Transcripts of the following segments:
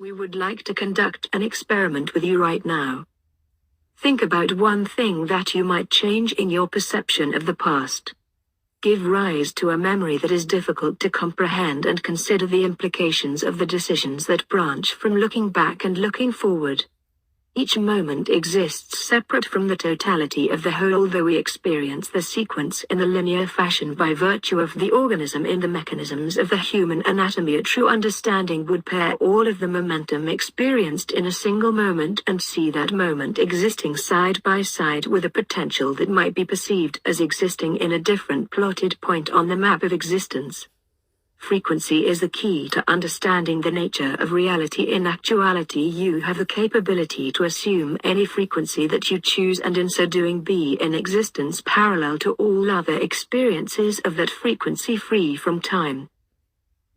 We would like to conduct an experiment with you right now. Think about one thing that you might change in your perception of the past. Give rise to a memory that is difficult to comprehend and consider the implications of the decisions that branch from looking back and looking forward. Each moment exists separate from the totality of the whole, although we experience the sequence in a linear fashion by virtue of the organism in the mechanisms of the human anatomy. A true understanding would pair all of the momentum experienced in a single moment and see that moment existing side by side with a potential that might be perceived as existing in a different plotted point on the map of existence. Frequency is the key to understanding the nature of reality. In actuality, you have the capability to assume any frequency that you choose and in so doing be in existence parallel to all other experiences of that frequency, free from time.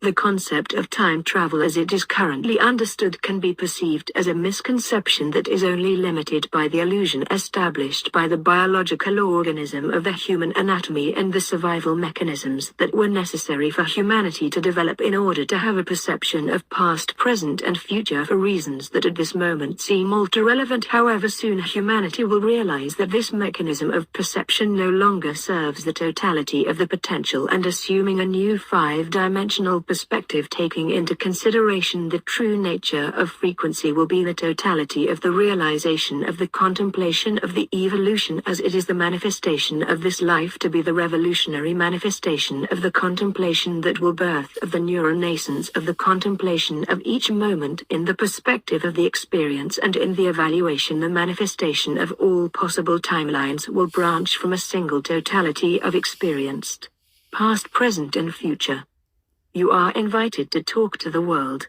The concept of time travel as it is currently understood can be perceived as a misconception that is only limited by the illusion established by the biological organism of the human anatomy and the survival mechanisms that were necessary for humanity to develop in order to have a perception of past, present, and future for reasons that at this moment seem all too relevant. However, soon humanity will realize that this mechanism of perception no longer serves the totality of the potential, and assuming a new five-dimensional perspective taking into consideration the true nature of frequency will be the totality of the realization of the contemplation of the evolution as it is the manifestation of this life to be the revolutionary manifestation of the contemplation that will birth of the neuronascence of the contemplation of each moment in the perspective of the experience, and in the evaluation the manifestation of all possible timelines will branch from a single totality of experienced past, present, and future. You are invited to talk to the world.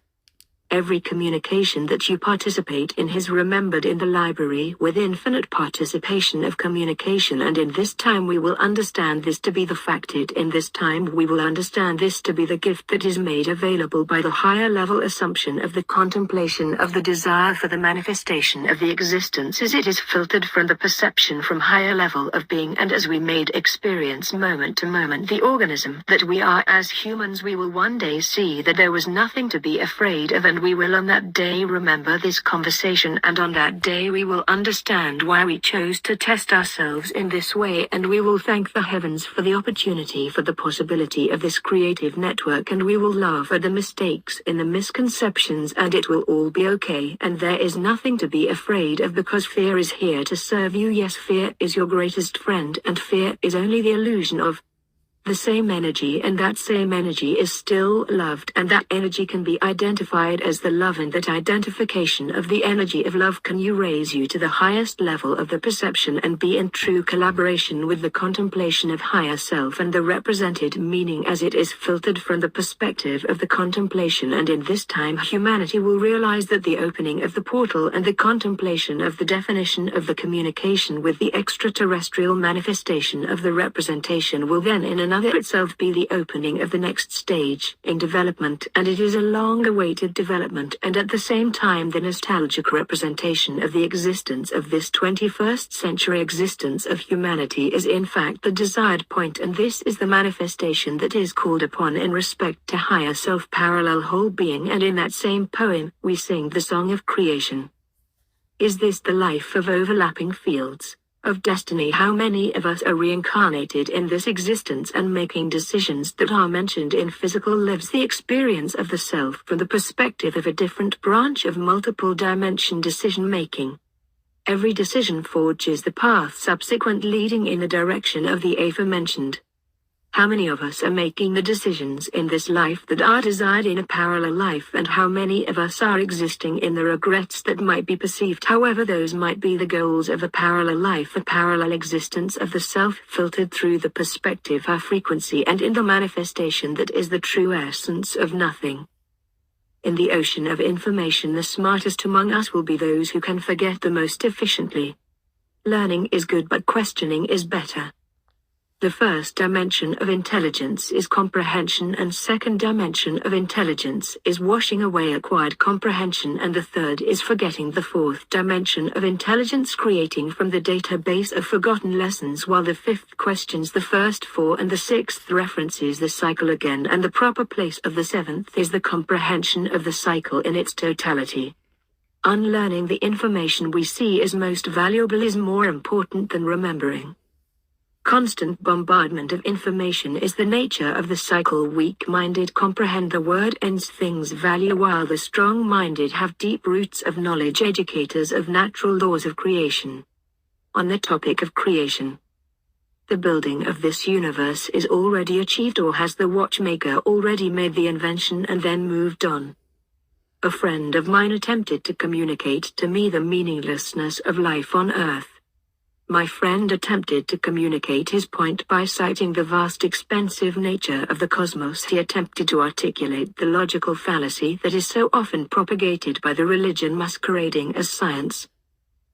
Every communication that you participate in is remembered in the library with infinite participation of communication, and in this time we will understand this to be the fact. In this time we will understand this to be the gift that is made available by the higher level assumption of the contemplation of the desire for the manifestation of the existence as it is filtered from the perception from higher level of being, and as we made experience moment to moment the organism that we are as humans, we will one day see that there was nothing to be afraid of, and we will on that day remember this conversation, and on that day we will understand why we chose to test ourselves in this way, and we will thank the heavens for the opportunity, for the possibility of this creative network, and we will laugh at the mistakes in the misconceptions, and it will all be okay, and there is nothing to be afraid of because fear is here to serve you. Yes, fear is your greatest friend, and fear is only the illusion of the same energy, and that same energy is still loved, and that energy can be identified as the love, and that identification of the energy of love can raise you to the highest level of the perception and be in true collaboration with the contemplation of higher self and the represented meaning as it is filtered from the perspective of the contemplation. And in this time humanity will realize that the opening of the portal and the contemplation of the definition of the communication with the extraterrestrial manifestation of the representation will then in another itself be the opening of the next stage in development, and it is a long-awaited development, and at the same time the nostalgic representation of the existence of this 21st century existence of humanity is in fact the desired point, and this is the manifestation that is called upon in respect to higher self-parallel whole being. And in that same poem we sing the song of creation. Is this the life of overlapping fields of destiny? How many of us are reincarnated in this existence and making decisions that are mentioned in physical lives, the experience of the self from the perspective of a different branch of multiple dimension decision making. Every decision forges the path subsequent leading in the direction of the aforementioned. How many of us are making the decisions in this life that are desired in a parallel life, and how many of us are existing in the regrets that might be perceived? However, those might be the goals of a parallel life, a parallel existence of the self filtered through the perspective of frequency and in the manifestation that is the true essence of nothing. In the ocean of information, the smartest among us will be those who can forget the most efficiently. Learning is good, but questioning is better. The first dimension of intelligence is comprehension, and second dimension of intelligence is washing away acquired comprehension, and the third is forgetting. The fourth dimension of intelligence creating from the database of forgotten lessons, while the fifth questions the first four and the sixth references the cycle again, and the proper place of the seventh is the comprehension of the cycle in its totality. Unlearning the information we see is most valuable is more important than remembering. Constant bombardment of information is the nature of the cycle. Weak-minded comprehend the word ends things value, while the strong-minded have deep roots of knowledge. Educators of natural laws of creation. On the topic of creation. The building of this universe is already achieved, or has the watchmaker already made the invention and then moved on? A friend of mine attempted to communicate to me the meaninglessness of life on Earth. My friend attempted to communicate his point by citing the vast expansive nature of the cosmos. He attempted to articulate the logical fallacy that is so often propagated by the religion masquerading as science.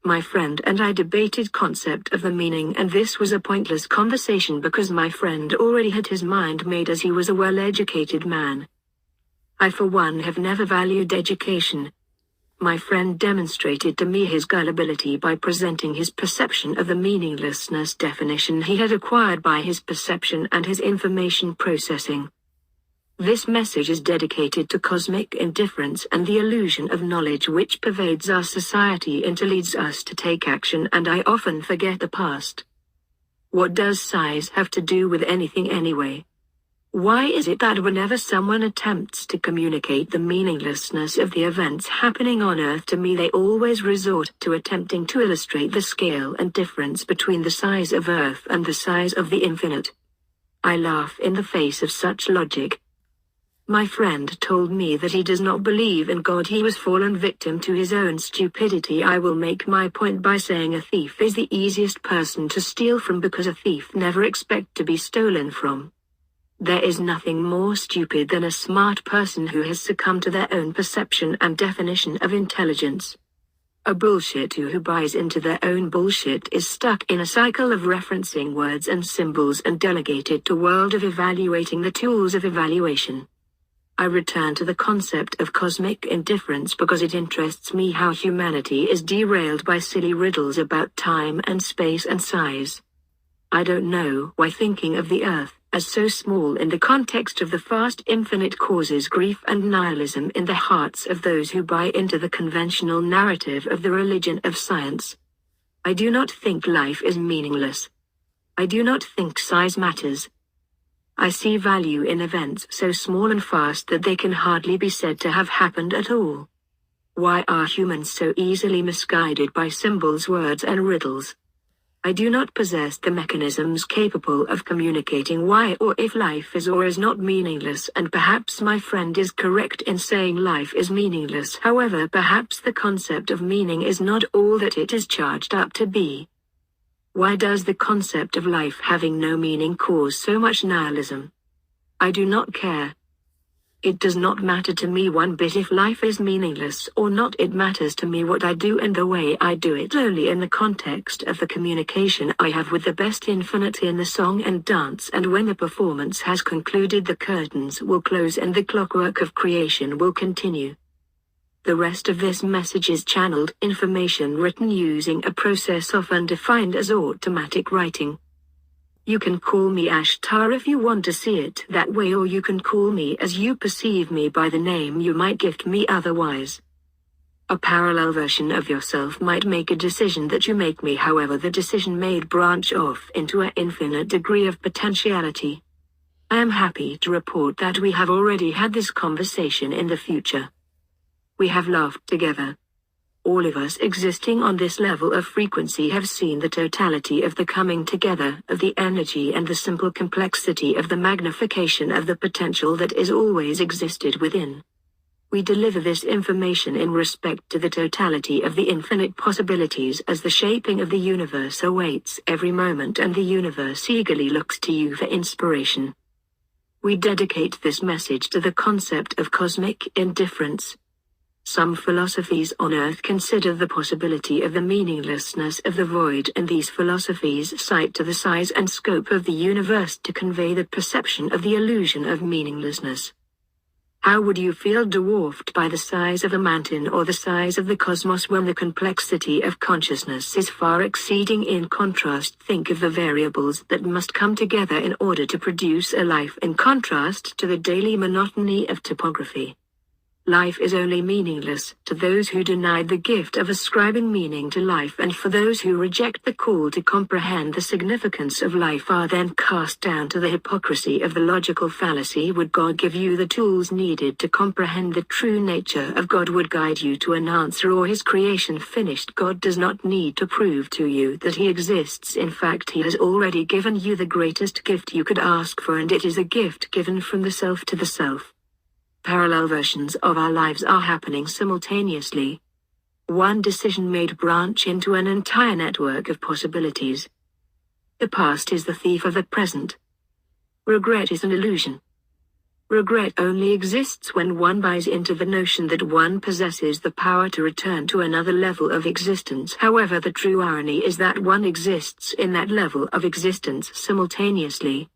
My friend and I debated concept of the meaning, and this was a pointless conversation because my friend already had his mind made, as he was a well-educated man. I for one have never valued education. My friend demonstrated to me his gullibility by presenting his perception of the meaninglessness definition he had acquired by his perception and his information processing. This message is dedicated to cosmic indifference and the illusion of knowledge which pervades our society and leads us to take action, and I often forget the past. What does size have to do with anything anyway? Why is it that whenever someone attempts to communicate the meaninglessness of the events happening on Earth to me, they always resort to attempting to illustrate the scale and difference between the size of Earth and the size of the infinite? I laugh in the face of such logic. My friend told me that he does not believe in God. He was fallen victim to his own stupidity. I will make my point by saying a thief is the easiest person to steal from, because a thief never expects to be stolen from. There is nothing more stupid than a smart person who has succumbed to their own perception and definition of intelligence. A bullshitter who buys into their own bullshit is stuck in a cycle of referencing words and symbols and delegated to world of evaluating the tools of evaluation. I return to the concept of cosmic indifference because it interests me how humanity is derailed by silly riddles about time and space and size. I don't know why thinking of the Earth as so small in the context of the vast infinite causes grief and nihilism in the hearts of those who buy into the conventional narrative of the religion of science. I do not think life is meaningless. I do not think size matters. I see value in events so small and fast that they can hardly be said to have happened at all. Why are humans so easily misguided by symbols, words, and riddles? I do not possess the mechanisms capable of communicating why or if life is or is not meaningless, and perhaps my friend is correct in saying life is meaningless. However, perhaps the concept of meaning is not all that it is charged up to be. Why does the concept of life having no meaning cause so much nihilism? I do not care. It does not matter to me one bit if life is meaningless or not. It matters to me what I do and the way I do it, solely in the context of the communication I have with the best infinite in the song and dance, and when the performance has concluded the curtains will close and the clockwork of creation will continue. The rest of this message is channeled information written using a process often defined as automatic writing. You can call me Ashtar if you want to see it that way, or you can call me as you perceive me by the name you might gift me otherwise. A parallel version of yourself might make a decision that you make me, however the decision made branch off into an infinite degree of potentiality. I am happy to report that we have already had this conversation in the future. We have laughed together. All of us existing on this level of frequency have seen the totality of the coming together of the energy and the simple complexity of the magnification of the potential that is always existed within. We deliver this information in respect to the totality of the infinite possibilities as the shaping of the universe awaits every moment, and the universe eagerly looks to you for inspiration. We dedicate this message to the concept of cosmic indifference. Some philosophies on Earth consider the possibility of the meaninglessness of the void, and these philosophies cite to the size and scope of the universe to convey the perception of the illusion of meaninglessness. How would you feel dwarfed by the size of a mountain or the size of the cosmos when the complexity of consciousness is far exceeding? In contrast, think of the variables that must come together in order to produce a life, in contrast to the daily monotony of topography. Life is only meaningless to those who deny the gift of ascribing meaning to life, and for those who reject the call to comprehend the significance of life are then cast down to the hypocrisy of the logical fallacy. Would God give you the tools needed to comprehend the true nature of God? Would guide you to an answer, or His creation finished? God does not need to prove to you that He exists. In fact, He has already given you the greatest gift you could ask for, and it is a gift given from the self to the self. Parallel versions of our lives are happening simultaneously. One decision made branch into an entire network of possibilities. The past is the thief of the present. Regret is an illusion. Regret only exists when one buys into the notion that one possesses the power to return to another level of existence. However, the true irony is that one exists in that level of existence simultaneously.